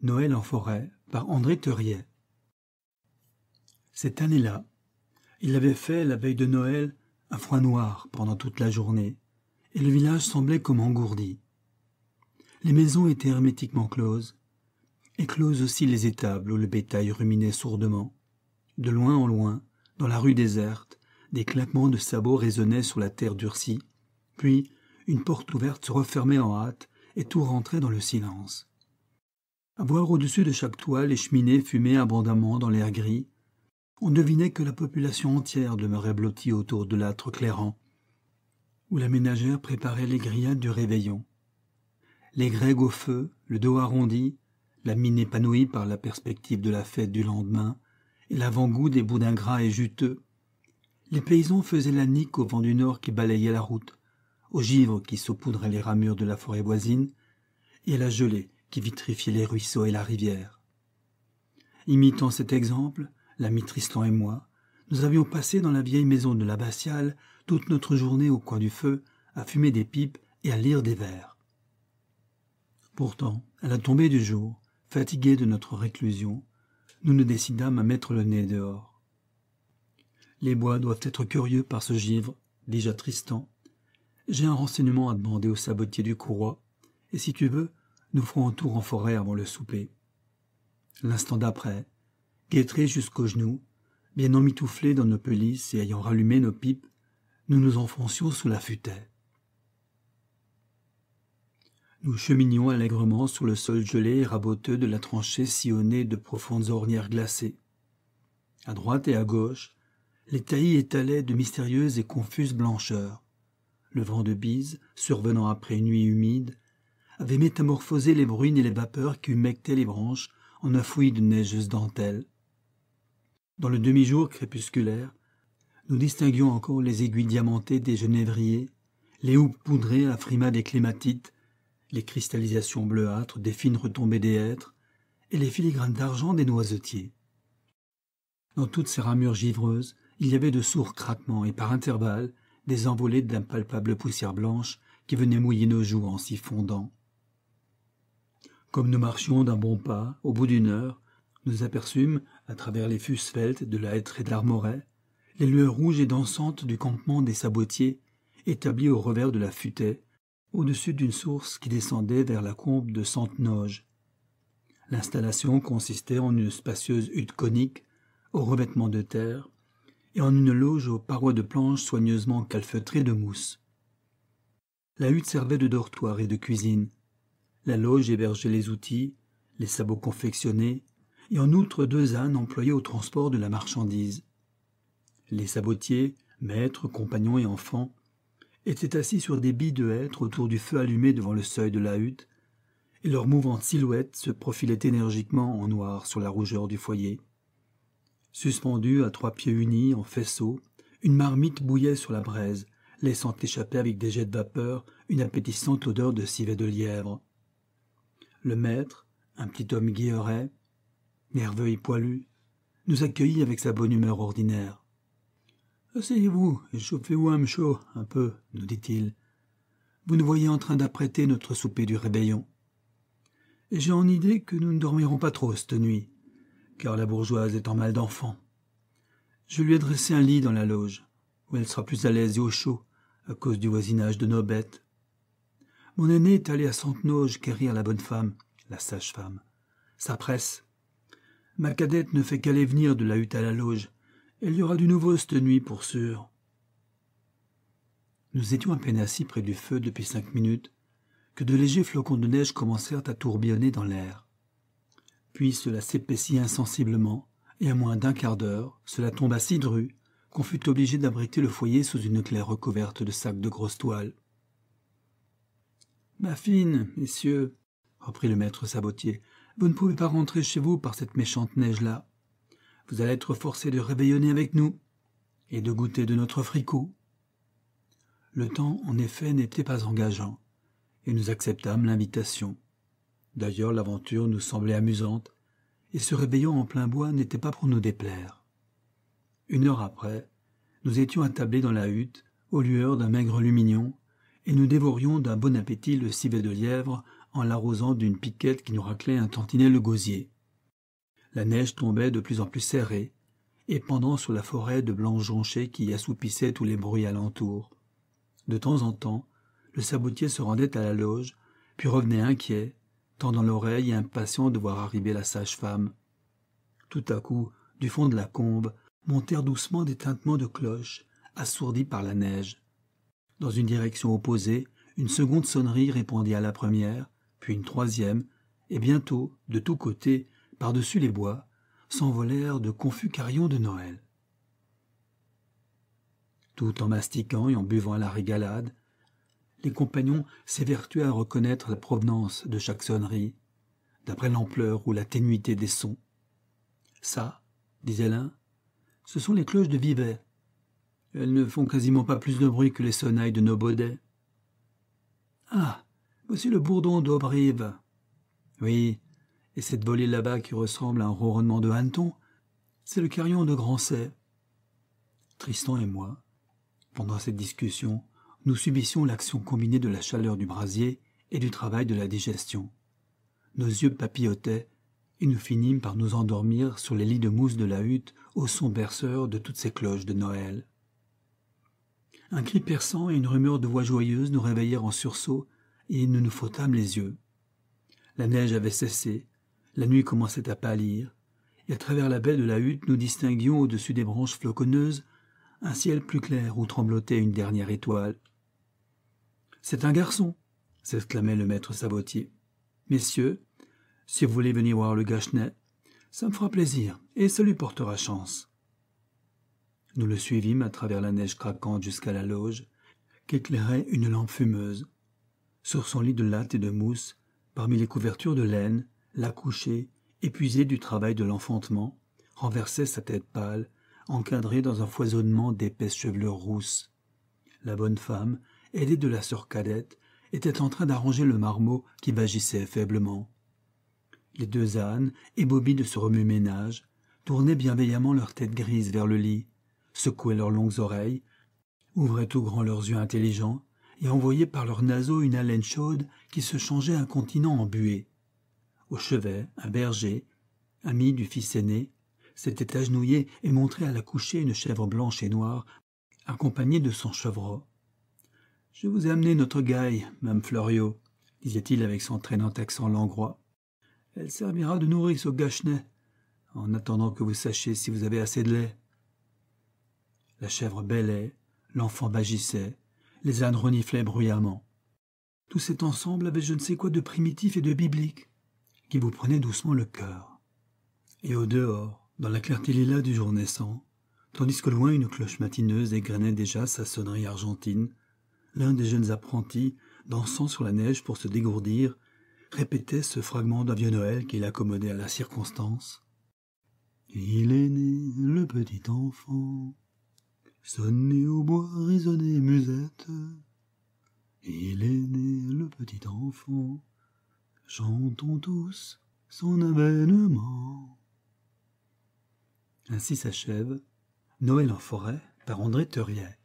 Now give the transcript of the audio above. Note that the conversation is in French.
Noël en forêt par André Theuriet. Cette année-là, il avait fait, la veille de Noël, un froid noir pendant toute la journée, et le village semblait comme engourdi. Les maisons étaient hermétiquement closes, et closes aussi les étables où le bétail ruminait sourdement. De loin en loin, dans la rue déserte, des claquements de sabots résonnaient sur la terre durcie, puis une porte ouverte se refermait en hâte et tout rentrait dans le silence. À voir au-dessus de chaque toit les cheminées fumer abondamment dans l'air gris, on devinait que la population entière demeurait blottie autour de l'âtre clairant, où la ménagère préparait les grillades du réveillon. Les grègues au feu, le dos arrondi, la mine épanouie par la perspective de la fête du lendemain, et l'avant-goût des boudins gras et juteux. Les paysans faisaient la nique au vent du nord qui balayait la route, au givre qui saupoudrait les ramures de la forêt voisine, et à la gelée qui vitrifiait les ruisseaux et la rivière. Imitant cet exemple, l'ami Tristan et moi, nous avions passé dans la vieille maison de l'abbatiale toute notre journée au coin du feu, à fumer des pipes et à lire des vers. Pourtant, à la tombée du jour, fatigués de notre réclusion, nous nous décidâmes à mettre le nez dehors. Les bois doivent être curieux par ce givre, dis-je à Tristan. J'ai un renseignement à demander au sabotier du courroie, et si tu veux, nous ferons un tour en forêt avant le souper. L'instant d'après, guêtrés jusqu'aux genoux, bien emmitouflés dans nos pelisses et ayant rallumé nos pipes, nous nous enfoncions sous la futaie. Nous cheminions allègrement sur le sol gelé et raboteux de la tranchée sillonnée de profondes ornières glacées. À droite et à gauche, les taillis étalaient de mystérieuses et confuses blancheurs. Le vent de bise, survenant après une nuit humide, avait métamorphosé les bruines et les vapeurs qui humectaient les branches en un fouillis de neigeuses dentelles. Dans le demi-jour crépusculaire, nous distinguions encore les aiguilles diamantées des genévriers, les houppes poudrées à frimas des clématites, les cristallisations bleuâtres des fines retombées des hêtres et les filigranes d'argent des noisetiers. Dans toutes ces ramures givreuses, il y avait de sourds craquements et par intervalles des envolées d'impalpables poussières blanches qui venaient mouiller nos joues en s'y fondant. Comme nous marchions d'un bon pas, au bout d'une heure, nous aperçûmes, à travers les fûts sveltes de la hêtraie d'Armoret, les lueurs rouges et dansantes du campement des sabotiers, établis au revers de la futaie, au-dessus d'une source qui descendait vers la combe de Santenoge. L'installation consistait en une spacieuse hutte conique, au revêtement de terre, et en une loge aux parois de planches soigneusement calfeutrées de mousse. La hutte servait de dortoir et de cuisine. La loge hébergeait les outils, les sabots confectionnés, et en outre 2 ânes employés au transport de la marchandise. Les sabotiers, maîtres, compagnons et enfants, étaient assis sur des billes de hêtre autour du feu allumé devant le seuil de la hutte, et leurs mouvantes silhouettes se profilaient énergiquement en noir sur la rougeur du foyer. Suspendue à 3 pieds unis en faisceau, une marmite bouillait sur la braise, laissant échapper avec des jets de vapeur une appétissante odeur de civet de lièvre. Le maître, un petit homme guilleret, nerveux et poilu, nous accueillit avec sa bonne humeur ordinaire. « Asseyez-vous et chauffez-vous un peu, nous dit-il. Vous nous voyez en train d'apprêter notre souper du réveillon. Et j'ai en idée que nous ne dormirons pas trop cette nuit, car la bourgeoise est en mal d'enfant. Je lui ai dressé un lit dans la loge, où elle sera plus à l'aise et au chaud, à cause du voisinage de nos bêtes. Mon aîné est allé à Santenoge quérir la bonne femme, la sage-femme. Ça presse. Ma cadette ne fait qu'aller venir de la hutte à la loge. Il y aura du nouveau cette nuit, pour sûr. » Nous étions à peine assis près du feu depuis 5 minutes, que de légers flocons de neige commencèrent à tourbillonner dans l'air. Puis cela s'épaissit insensiblement, et à moins d'1 quart d'heure, cela tomba si dru qu'on fut obligé d'abriter le foyer sous une claire recouverte de sacs de grosse toile. « Ma fine, messieurs, » reprit le maître sabotier, « vous ne pouvez pas rentrer chez vous par cette méchante neige-là. Vous allez être forcés de réveillonner avec nous et de goûter de notre fricot. » Le temps, en effet, n'était pas engageant, et nous acceptâmes l'invitation. D'ailleurs, l'aventure nous semblait amusante, et ce réveillon en plein bois n'était pas pour nous déplaire. 1 heure après, nous étions attablés dans la hutte, aux lueurs d'un maigre lumignon, et nous dévorions d'un bon appétit le civet de lièvre en l'arrosant d'une piquette qui nous raclait un tantinet le gosier. La neige tombait de plus en plus serrée, épandant sur la forêt de blancs jonchés qui assoupissaient tous les bruits alentour. De temps en temps, le sabotier se rendait à la loge, puis revenait inquiet, tendant l'oreille et impatient de voir arriver la sage-femme. Tout à coup, du fond de la combe, montèrent doucement des tintements de cloches, assourdis par la neige. Dans une direction opposée, une seconde sonnerie répondit à la première, puis une troisième, et bientôt, de tous côtés, par-dessus les bois, s'envolèrent de confus carillons de Noël. Tout en mastiquant et en buvant à la régalade, les compagnons s'évertuaient à reconnaître la provenance de chaque sonnerie, d'après l'ampleur ou la ténuité des sons. « Ça, disait l'un, ce sont les cloches de Vivet. Elles ne font quasiment pas plus de bruit que les sonnailles de nos baudets. »« Ah, voici le bourdon d'Auberive. »« Oui, et cette volée là-bas qui ressemble à un ronronnement de hanneton, c'est le carillon de Grancey. » Tristan et moi, pendant cette discussion, nous subissions l'action combinée de la chaleur du brasier et du travail de la digestion. Nos yeux papillotaient, et nous finîmes par nous endormir sur les lits de mousse de la hutte au son berceur de toutes ces cloches de Noël. Un cri perçant et une rumeur de voix joyeuse nous réveillèrent en sursaut et nous nous frottâmes les yeux. La neige avait cessé, la nuit commençait à pâlir, et à travers la baie de la hutte nous distinguions au-dessus des branches floconneuses un ciel plus clair où tremblotait une dernière étoile. « C'est un garçon !» s'exclamait le maître sabotier. « Messieurs, si vous voulez venir voir le Gachenet, ça me fera plaisir et ça lui portera chance. » Nous le suivîmes à travers la neige craquante jusqu'à la loge, qu'éclairait une lampe fumeuse. Sur son lit de latte et de mousse, parmi les couvertures de laine, l'accouché, épuisé du travail de l'enfantement, renversait sa tête pâle, encadrée dans un foisonnement d'épaisses chevelures rousses. La bonne femme, aidée de la sœur cadette, était en train d'arranger le marmot qui vagissait faiblement. Les deux ânes, ébobis de ce remue-ménage, tournaient bienveillamment leur tête grise vers le lit, secouaient leurs longues oreilles, ouvraient tout grand leurs yeux intelligents et envoyaient par leurs naseaux une haleine chaude qui se changeait un continent en buée. Au chevet, un berger, ami du fils aîné, s'était agenouillé et montrait à l'accoucher une chèvre blanche et noire, accompagnée de son chevreau. « Je vous ai amené notre Gaille, Mme Fleuriot, » disait-il avec son traînant accent langrois. « Elle servira de nourrice au Gachenet, en attendant que vous sachiez si vous avez assez de lait. » La chèvre bêlait, l'enfant vagissait, les ânes reniflaient bruyamment. Tout cet ensemble avait je ne sais quoi de primitif et de biblique, qui vous prenait doucement le cœur. Et au dehors, dans la clarté lilas du jour naissant, tandis que loin une cloche matineuse égrenait déjà sa sonnerie argentine, l'un des jeunes apprentis, dansant sur la neige pour se dégourdir, répétait ce fragment d'un vieux Noël qui l'accommodait à la circonstance. « Il est né le petit enfant, sonné au bois, résonné musette. Il est né le petit enfant, chantons tous son avènement. » Ainsi s'achève Noël en forêt par André Theuriet.